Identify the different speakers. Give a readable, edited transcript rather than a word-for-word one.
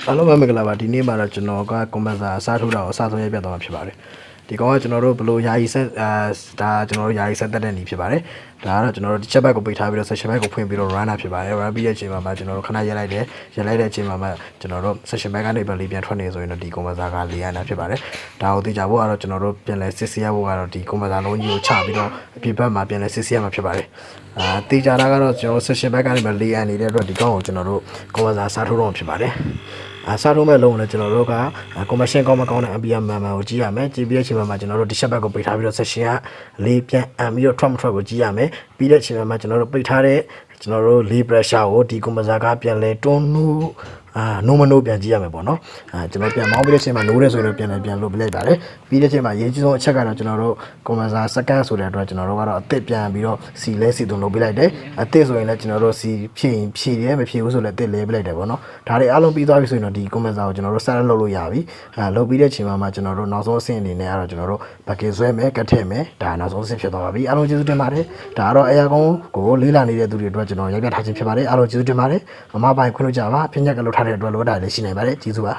Speaker 1: အားလုံးပဲမင်္ဂလာပါဒီနေ့မှာတော့ကျွန်တော်ကကွန်ပျူတာအစားထိုးတာကိုအစားဆုံးရိုက်ပြသွားမှာဖြစ်ပါတယ်ဒီကောင်ကကျွန်တော်တို့ဘလို့ယာယီဆက်ဒါကျွန်တော်တို့ယာယီဆက်တက်တဲ့နေဖြစ်ပါတယ်ဒါကတော့ကျွန်တော်တို့ဒီချက်ဘက်ကိုပိတ်ထားပြီးတော့ session back ကိုဖွင့်ပြီးတော့ run တာဖြစ်ပါတယ် run ပြီးတဲ့အချိန်မှာကျွန်တော်တို့ခဏရက်လိုက်တယ်ရက်လိုက်တဲ့အချိန်မှာကျွန်တော်တို့ session back ကနေပဲလေးပြန်ထွက်နေဆိုရင်တော့ဒီကွန်ပျူတာကလေးရတာဖြစ်ပါတယ်ဒါကိုသိကြဖို့ကတော့ကျွန်တော်တို့ပြန်လဲစစ်ဆေးရဖို့ကတော့ဒီကွန်ပျူတာလုံးကြီးကိုချပြီးတော့အပြင်ဘက်မှာပြန်လဲစစ်ဆေးရမှာဖြစ်ပါတယ်သိကြတာကတော့ကျွန်တော် session back ကနေပဲလေးရနေတဲ့အတွက်ဒီကောင်ကိုကျွန်တော်တို့ကွန်ပျူတာစားထိုးတော့ဖြစ်ပါတယ်စားထုံးမဲ့လုံးလည်းကျွန်တော်တို့က commercial ကောင်းမကောင်းတဲ့ MPM မှန်ကိုကြည့်ရမယ်ကြည့်ပြီးတဲ့အချိန်မှာကျွန်တော်တို့ဒီ shop back ကိုပိတ်ထားပြီးတော့ session ကလေးပြန်အမ်ပြီးတော့ ထွက်မထွက်ကိုကြည့်ရမယ်ပြီးတဲ့အချိန်မှာကျွန်တော်တို့ပိတ်ထားတဲ့ကျွန်တော်တို့ lead pressure ကိုဒီ compressor ကပြန်လဲတွန်းနှူးနိုးမနိုးပြန်ကြည့်ရမယ်ပေါ့နော်ကျွန်တော်ပြန်မောင်းပြီးတဲ့အချိန်မှာနိုးတယ်ဆိုရင်ပြန်လုပ်ပြလိုက်ပါတယ်ပြီးတဲ့အချိန်မှာရေးကြီးဆုံးအချက်ကတော့ကျွန်တော်တို့ compressor second ဆိုတဲ့အတွက်ကျွန်တော်တို့ကတော့အသစ်ပြန်ပြီးတော့စီလဲစီသွင်းလုပ်ပြလိုက်တယ်အသစ်ဆိုရင်လည်းကျွန်တော်တို့စီဖြည့်ရဲမဖြည့်ဘူးဆိုလည်းအသစ်လဲပြလိုက်တယ်ပေါ့နော်ဒါတွေအားလုံးပြီးသွားပြီဆိုရင်တော့ဒီ compressor ကိုကျွန်တော်တို့ဆက်လုပ်လို့ရပြီလုပ်ပြီးတဲ့အချိန်မှာကျွန်တော်တို့နောက်ဆုံးအဆင့်အနေနဲ့ကတော့ကျွန်တော်တို့ bucket ဆွဲမယ်ကတ်ထည့်မယ်ဒါနောက်ဆုံးအဆင့်ဖြစ်သွားပါပြီအားလုံးကျေးဇူးတင်ပါတယ်ဒါကတော့အရာကုန်းကိုလေးလာနေတဲ့သူတွေအတွက်ကျွန်တော်ရိုက်ပြထားခြင်းဖြစ်ပါတယ်အားလုံးကျေးဇူးတင်ပါတယ်မမပိုင်ခွင့်လို့ကြပါပြည့်ညက်ကလို့ထားတဲ့အတွက်လိုတာလည်းရှိနိုင်ပါတယ်ကျေးဇူးပါ